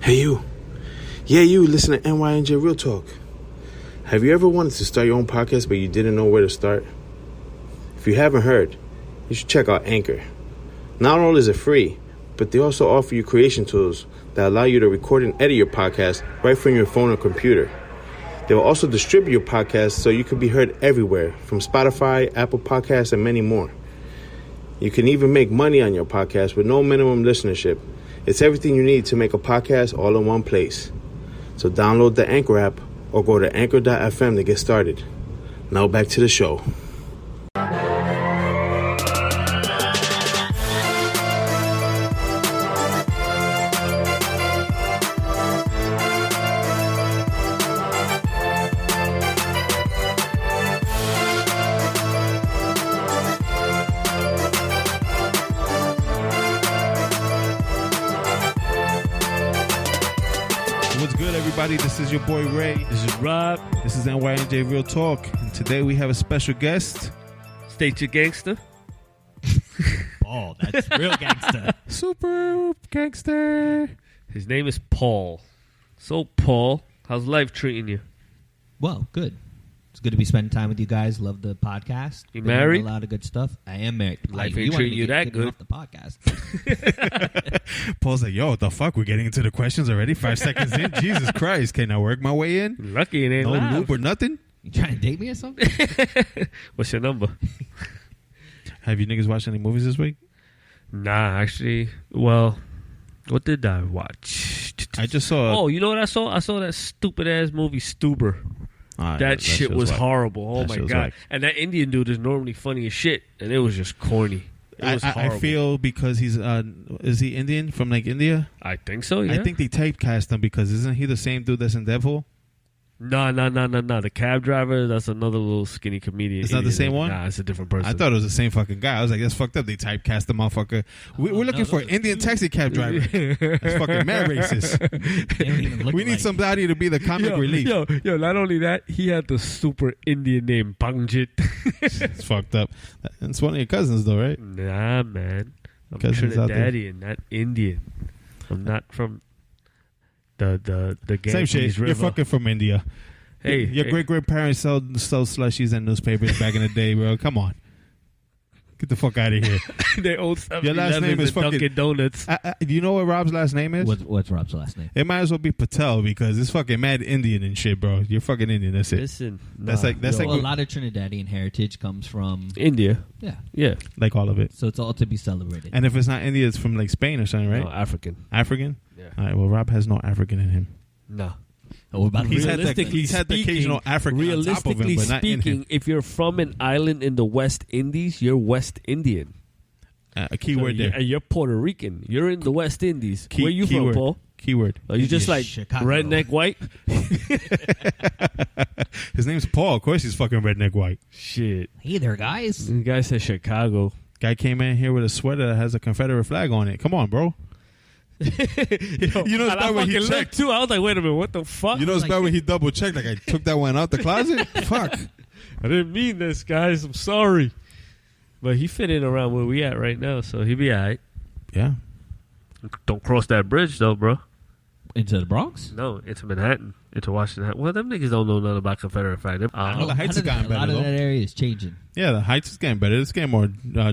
Hey you. Yeah, you listen to NYNJ Real Talk. Have you ever wanted to start your own podcast but you didn't know where to start? If you haven't heard, you should check out Anchor. Not only is it free, but they also offer you creation tools that allow you to record and edit your podcast right from your phone or computer. They will also distribute your podcast so you can be heard everywhere, from Spotify, Apple Podcasts, and many more. You can even make money on your podcast with no minimum listenership. It's everything you need to make a podcast all in one place. So download the Anchor app or go to anchor.fm to get started. Now back to the show. This is your boy Ray. This is Rob. This is NYNJ Real Talk. And today we have a special guest. State your gangster. Oh, that's real gangster. Super gangster. His name is Paul. So, Paul, how's life treating you? Well, good. It's good to be spending time with you guys. Love the podcast. You married? A lot of good stuff. I am married. Life ain't treating you that good. Off the podcast. Paul's like, yo, what the fuck? We're getting into the questions already? 5 seconds in? Jesus Christ. Can I work my way in? Lucky it ain't No live. lube or nothing? You trying to date me or something? What's your number? Have you niggas watched any movies this week? Nah, actually. Well, what did I watch? I just saw... Oh, you know what I saw? I saw that stupid-ass movie, Stuber. That shit was horrible. Oh, my God. And that Indian dude is normally funny as shit, and it was just corny. It was horrible. I feel because he's... is he Indian from, like, India? I think so, yeah. I think they typecast him because isn't he the same dude that's in Deadpool? No. The cab driver, that's another little skinny comedian. It's not the same one? Nah, it's a different person. I thought it was the same fucking guy. I was like, that's fucked up. They typecast the motherfucker. We're looking for an Indian taxi cab driver. That's fucking mad racist. They don't even look We need alike. somebody to be the comic relief. Yo, not only that, he had the super Indian name, Bangjit. It's fucked up. It's one of your cousins, though, right? Nah, man. I'm Cousins out there. Trinidadian, not Indian. I'm not from the Same shit. River. You're fucking from India. Hey, your great-grandparents sold slushies and newspapers back in the day, bro. Come on. Get the fuck out of here. They own 7-Elevens Your last name is and fucking... Dunkin' Donuts. Do you know what Rob's last name is? What's Rob's last name? It might as well be Patel because it's fucking mad Indian and shit, bro. You're fucking Indian. That's it. Listen. That's like Well, a lot of Trinidadian heritage comes from... India. Yeah. Like all of it. So it's all to be celebrated. And if it's not India, it's from like Spain or something, right? No, African. African? Yeah. All right, well, Rob has no African in him. No. He's had the occasional African on top of him, but not in him. If you're from an island in the West Indies, you're West Indian. A keyword there. And you're Puerto Rican. You're in the West Indies. Where you keyword. from, Paul? Keyword. Are you just like Chicago. redneck white? His name's Paul. Of course he's fucking redneck white. Shit. Hey there, guys. The guy said Chicago. Guy came in here with a sweater that has a Confederate flag on it. Come on, bro. You know, it's bad when he checked. Too. I was like, wait a minute, what the fuck? You know it's bad when he double checked. Like I took that one out the closet. Fuck. I didn't mean this, guys. I'm sorry. But he fit in around where we at right now, so he'll be all right. Yeah. Don't cross that bridge, though, bro. Into the Bronx? No, into Manhattan, into Washington. Well, them niggas don't know nothing about Confederate flag. The heights have gotten better, A lot of though. that area is changing. Yeah, the heights is getting better. It's getting more,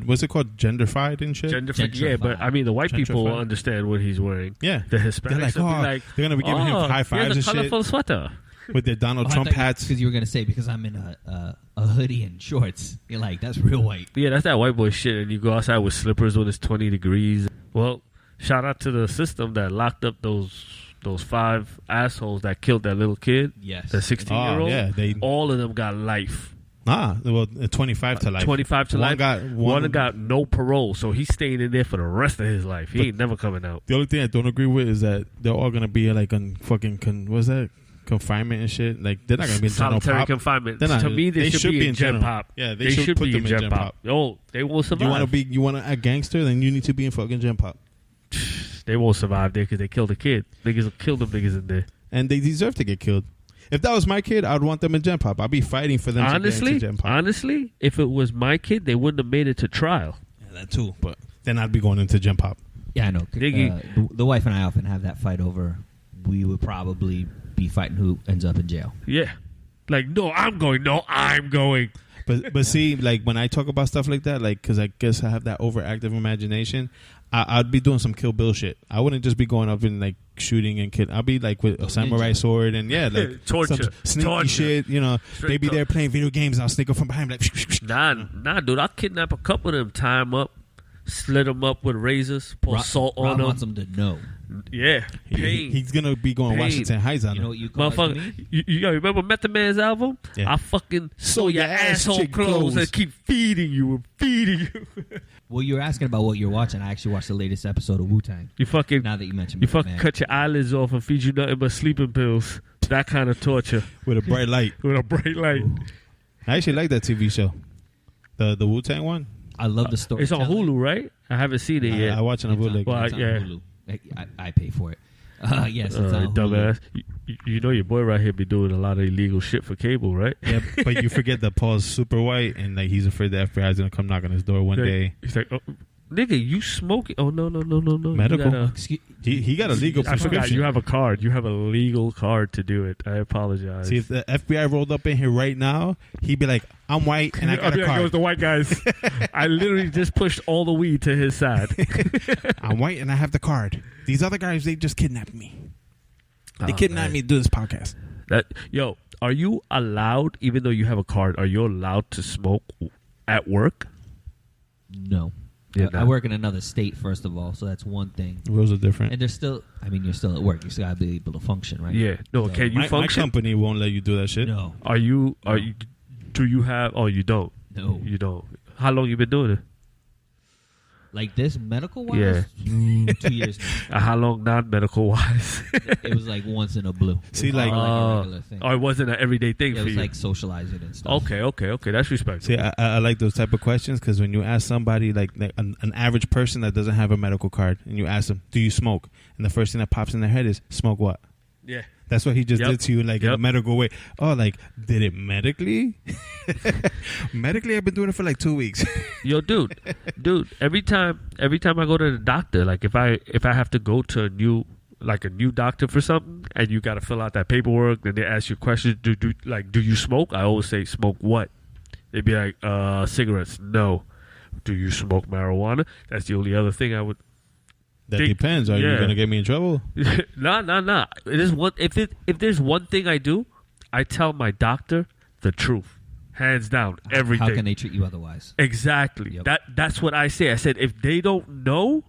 what's it called? Gentrified and shit? Gentrified. Yeah, but I mean, the white people will understand what he's wearing. Yeah. The Hispanics They're will like, be like, they're going to be giving him high fives and shit. Colorful sweater. With their Donald Trump hats. Because you were going to say, because I'm in a hoodie and shorts. You're like, that's real white. Yeah, that's that white boy shit. And you go outside with slippers when it's 20 degrees. Well, shout out to the system that locked up those 5 assholes that killed that little kid. Yes. The 16-year-old. Yeah, all of them got life. Well, 25 to life. 25 to life. One got no parole, so he's staying in there for the rest of his life. He ain't never coming out. The only thing I don't agree with is that they're all going to be like on fucking, what's that? Confinement and shit. Like, they're not going to be in general solitary pop. confinement. Not, To me, they should be in Gen Pop. Yeah, they should put be them in Gen Pop. Oh, they won't survive. You want to act gangster, then you need to be in fucking Gen Pop. They won't survive there because they killed a kid. Niggas will kill them niggas in there. And they deserve to get killed. If that was my kid, I'd want them in Gen Pop. I'd be fighting for them to get into Gen Pop. Honestly, if it was my kid, they wouldn't have made it to trial. Yeah, that too. But then I'd be going into Gen Pop. Yeah, I know. The wife and I often have that fight over we would probably be fighting who ends up in jail. Yeah. Like, no, I'm going. No, I'm going. But see, like when I talk about stuff like that, like because I guess I have that overactive imagination, I'd be doing some Kill Bill shit. I wouldn't just be going up and like shooting and killing. I'd be like with a samurai sword and like torture, some sneaky shit. You know, they be there playing video games. I'll sneak up from behind like. Nah, dude. I'll kidnap a couple of them, tie them up, slit them up with razors, pour salt on them. wants them to know. Yeah, pain. He's gonna be going Washington Heights on you know him. what you call it to me? You remember Method Man's album? Yeah. I fucking sew your asshole clothes and keep feeding you and feeding you. Well, you were asking about what you're watching. I actually watched the latest episode of Wu-Tang. You fucking now that you mentioned, you fucking cut your eyelids off and feed you nothing but sleeping pills. That kind of torture with a bright light. With a bright light. Ooh. I actually like that TV show, the Wu-Tang one. I love the story. It's on Hulu, right? I haven't seen it yet. I watch it on Hulu. Hulu. I pay for it. Yes, it's on dumbass. You know your boy right here be doing a lot of illegal shit for cable, right? Yeah, but you forget that Paul's super white and like he's afraid the FBI is gonna come knock on his door one day. He's like, oh, nigga, you smoking? Oh no. Medical. He got a legal prescription. I forgot you have a card. You have a legal card to do it. I apologize. See, if the FBI rolled up in here right now, he'd be like, "I'm white and I got a card." Goes the white guys. I literally just pushed all the weed to his side. I'm white and I have the card. These other guys, they just kidnapped me. They kidnapped me to do this podcast. Are you allowed, even though you have a card, are you allowed to smoke at work? No. I work in another state, first of all, so that's one thing. Rules are different. And you're still at work. You still got to be able to function, right? Yeah. No, so can you function? My company won't let you do that shit. No. Do you have, you don't? No. You don't. How long you been doing it? Like this, medical-wise? Yeah. 2 years now. How long non-medical-wise? It was like once in a blue. See, like a regular thing. It wasn't an everyday thing for you. It was like socializing and stuff. Okay. That's respectful. See, I like those type of questions because when you ask somebody, like an average person that doesn't have a medical card, and you ask them, do you smoke? And the first thing that pops in their head is, smoke what? Yeah. That's what he just did to you, like in a medical way. Oh, like, did it medically? Medically, I've been doing it for like 2 weeks. Yo, dude, every time I go to the doctor, like if I have to go to a new doctor for something, and you got to fill out that paperwork, then they ask you questions. Do you smoke? I always say, smoke what? They'd be like, cigarettes. No. Do you smoke marijuana? That's the only other thing I would. That depends. Are you gonna get me in trouble? Nah. It is one. If there's one thing I do, I tell my doctor the truth, hands down, everything. How can they treat you otherwise? Exactly. Yep. That's what I say. I said if they don't know,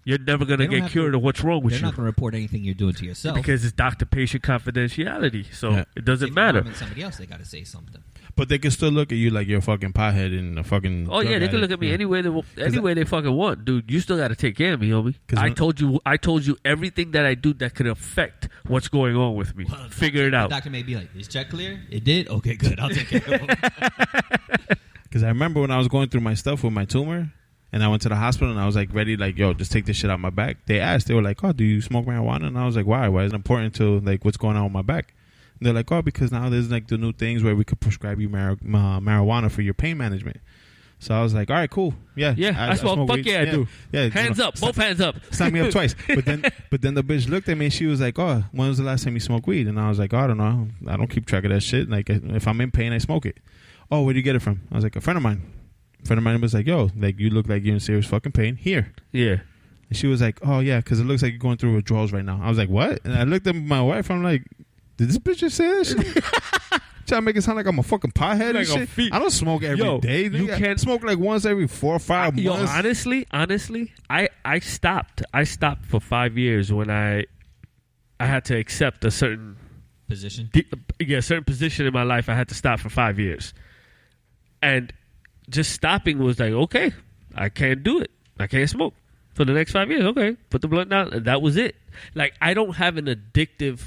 you're never gonna get cured of what's wrong with you. They're not gonna report anything you're doing to yourself because it's doctor-patient confidentiality. So it doesn't matter. If somebody else, they got to say something. But they can still look at you like you're a fucking pothead and a fucking. Oh yeah, they can look at me any way they fucking want, dude. You still got to take care of me, homie. I told you everything that I do that could affect what's going on with me. Well, figure it out. The doctor may be like, "Is check clear? It did. Okay, good. I'll take care of him." Because I remember when I was going through my stuff with my tumor, and I went to the hospital and I was like ready, like, yo, just take this shit out my back. They were like, "Oh, do you smoke marijuana?" And I was like, "Why? Why is it important to like what's going on with my back?" And they're like, "Oh, because now there's like the new things where we could prescribe you marijuana for your pain management." So I was like, "All right, cool, yeah, I smoke weed. I do. Yeah, hands up, both hands up. Sign me up twice." But then the bitch looked at me and she was like, "Oh, when was the last time you smoked weed?" And I was like, "Oh, I don't know. I don't keep track of that shit. Like, if I'm in pain, I smoke it." "Oh, where do you get it from?" I was like, "A friend of mine." A friend of mine was like, "Yo, like you look like you're in serious fucking pain. Here." Yeah. And she was like, "Oh yeah, because it looks like you're going through withdrawals right now." I was like, "What?" And I looked at my wife. I'm like, did this bitch just say that shit? Trying to make it sound like I'm a fucking pothead and shit. I don't smoke every day. You can't smoke like once every 4 or 5 months. Honestly, I stopped. I stopped for 5 years when I had to accept a certain position. A certain position in my life. I had to stop for 5 years, and just stopping was like, okay, I can't do it. I can't smoke for the next 5 years. Okay, put the blunt down. That was it. Like I don't have an addictive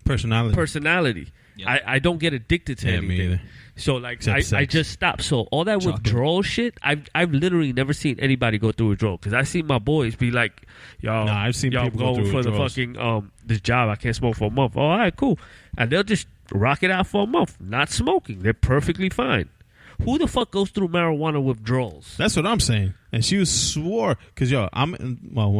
personality. Yep. I don't get addicted to anything. Me either. So like I just stopped. So all that withdrawal shit, I've literally never seen anybody go through withdrawal because I see my boys be like, yo, I've seen people go through for withdrawals. The fucking this job. I can't smoke for a month. Oh, all right, cool. And they'll just rock it out for a month, not smoking. They're perfectly fine. Who the fuck goes through marijuana withdrawals? That's what I'm saying. And she swore because when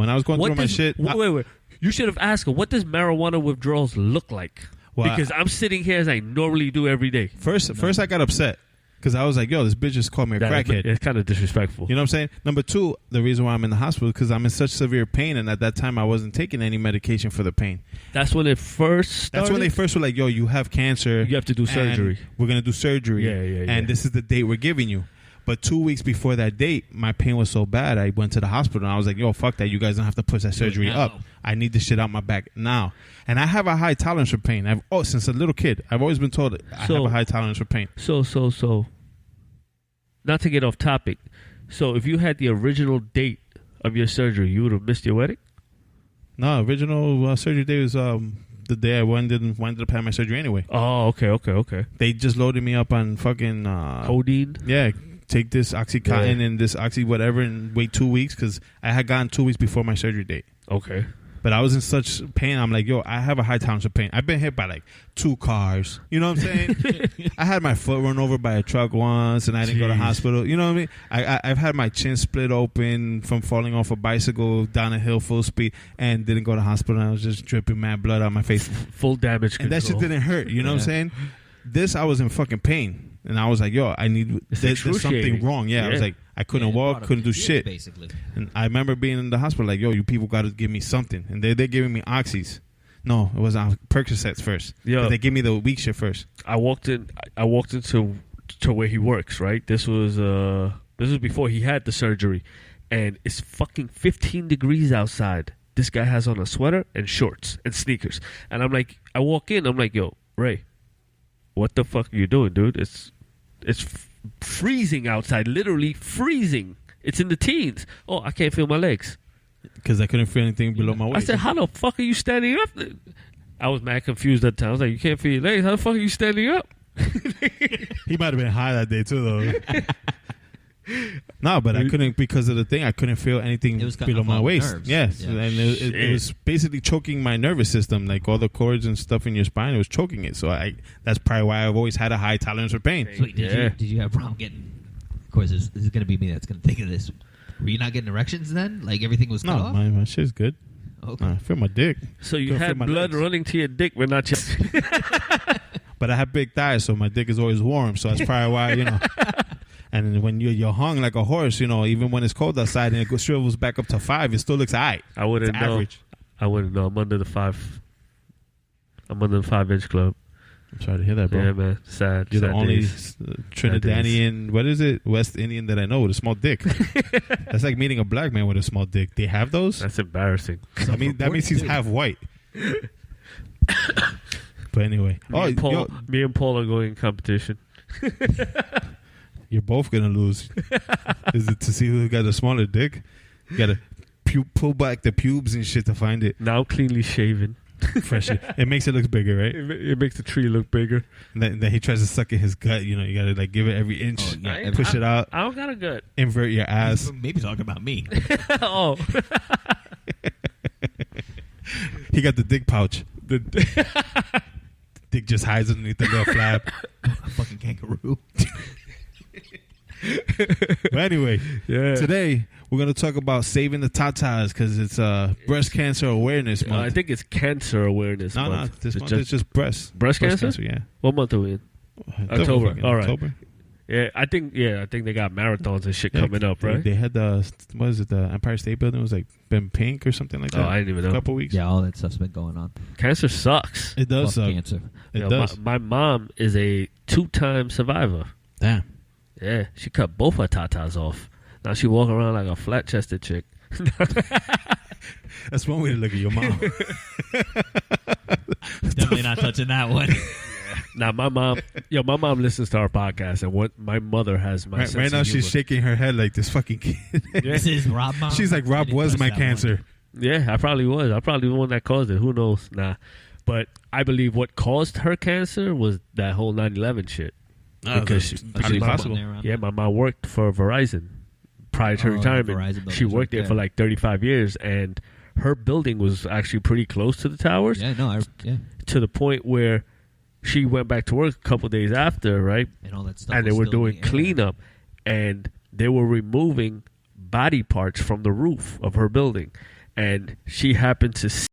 I was going through my shit. Wait. You should have asked her, what does marijuana withdrawals look like? Well, because I'm sitting here as I normally do every day. First, I got upset because I was like, "Yo, this bitch just called me a crackhead." It's kind of disrespectful. You know what I'm saying? Number two, the reason why I'm in the hospital is because I'm in such severe pain, and at that time I wasn't taking any medication for the pain. That's when it first started? That's when they first were like, "Yo, you have cancer. You have to do surgery. We're gonna do surgery. Yeah. And this is the date we're giving you." But 2 weeks before that date, my pain was so bad, I went to the hospital, and I was like, yo, fuck that. You guys don't have to push that surgery up. I need this shit out my back now. And I have a high tolerance for pain. Since a little kid, I've always been told I have a high tolerance for pain. So, not to get off topic. So, if you had the original date of your surgery, you would have missed your wedding? No, original surgery day was the day I wound up having my surgery anyway. Oh, okay. They just loaded me up on fucking... codeine? Yeah. Take this Oxycontin and this Oxy whatever and wait 2 weeks because I had gotten 2 weeks before my surgery date. Okay. But I was in such pain. I'm like, yo, I have a high tolerance for pain. I've been hit by like 2 cars. You know what I'm saying? I had my foot run over by a truck once and I didn't go to the hospital. You know what I mean? I've had my chin split open from falling off a bicycle down a hill full speed and didn't go to the hospital. And I was just dripping mad blood out my face. Full damage control. And that shit didn't hurt. You know what I'm saying? This, I was in fucking pain. And I was like, yo, there's something wrong. Yeah, I was like, I couldn't walk, couldn't do shit. Basically. And I remember being in the hospital like, yo, you people got to give me something. And they're giving me Oxys. No, it was Percocets first. Yeah. They gave me the weak shit first. I walked into where he works, right? This was before he had the surgery. And it's fucking 15 degrees outside. This guy has on a sweater and shorts and sneakers. And I'm like, I walk in, I'm like, yo, Ray, what the fuck are you doing, dude? It's freezing outside, literally freezing. It's in the teens. Oh, I can't feel my legs. Because I couldn't feel anything below my waist. I said, how the fuck are you standing up? I was mad confused at the time. I was like, you can't feel your legs. How the fuck are you standing up? He might have been high that day too, though. No, but I couldn't because of the thing. I couldn't feel anything below my waist. Nerves. Yes, yeah. And it was basically choking my nervous system, like all the cords and stuff in your spine. It was choking it. So that's probably why I've always had a high tolerance for pain. Sweet. Did you have a problem getting? Of course, this is going to be me that's going to think of this. Were you not getting erections then? Like everything was cut off? No, my shit's good. Okay. I feel my dick. So you had blood running to your dick, but not your. But I have big thighs, so my dick is always warm. So that's probably why And when you're hung like a horse, even when it's cold outside and it shrivels back up to 5, it still looks all right. I wouldn't know. Average. I wouldn't know. I'm under the 5-inch club. I'm sorry to hear that, bro. Yeah, man. Sad. You're sad the only days. Trinidadian, what is it? West Indian that I know with a small dick. That's like meeting a black man with a small dick. They have those? That's embarrassing. I mean, that means he's half white. But anyway. Me and Paul are going in competition. You're both going to lose. Is it to see who got a smaller dick? You got to pull back the pubes and shit to find it. Now cleanly shaven. Fresh. It makes it look bigger, right? It makes the tree look bigger. And then he tries to suck in his gut. You got to give it every inch. Push it out. I don't got a gut. Invert your ass. Maybe talking about me. Oh. He got the dick pouch. The dick just hides underneath the little flap. A fucking kangaroo. But anyway, today we're going to talk about saving the tatas because it's Breast Cancer Awareness Month. I think it's Cancer Awareness Month. No, this month it's just breast. Breast cancer? Yeah. What month are we in? October. All right. October. Yeah, I think they got marathons and shit coming up, right? They had the Empire State Building was like been pink or something like that. Oh, I didn't even know. A couple weeks. Yeah, all that stuff's been going on. Cancer sucks. It does suck. Cancer. It does. My mom is a 2-time survivor. Damn. Yeah, she cut both her tatas off. Now she walk around like a flat-chested chick. That's one way to look at your mom. Definitely not touching that one. Now my mom listens to our podcast, and what my mother has my sense right now of she's humor. shaking her head like this fucking kid. This is Rob mom. She's like, Rob was my cancer. Yeah, I probably was. I probably the one that caused it. Who knows? Nah, but I believe what caused her cancer was that whole 9/11 shit. Because probably possible. Yeah, my mom worked for Verizon prior to retirement. She worked there for like 35 years, and her building was actually pretty close to the towers. To the point where she went back to work a couple days after, right? And all that stuff. And they were doing cleanup, and they were removing body parts from the roof of her building, and she happened to see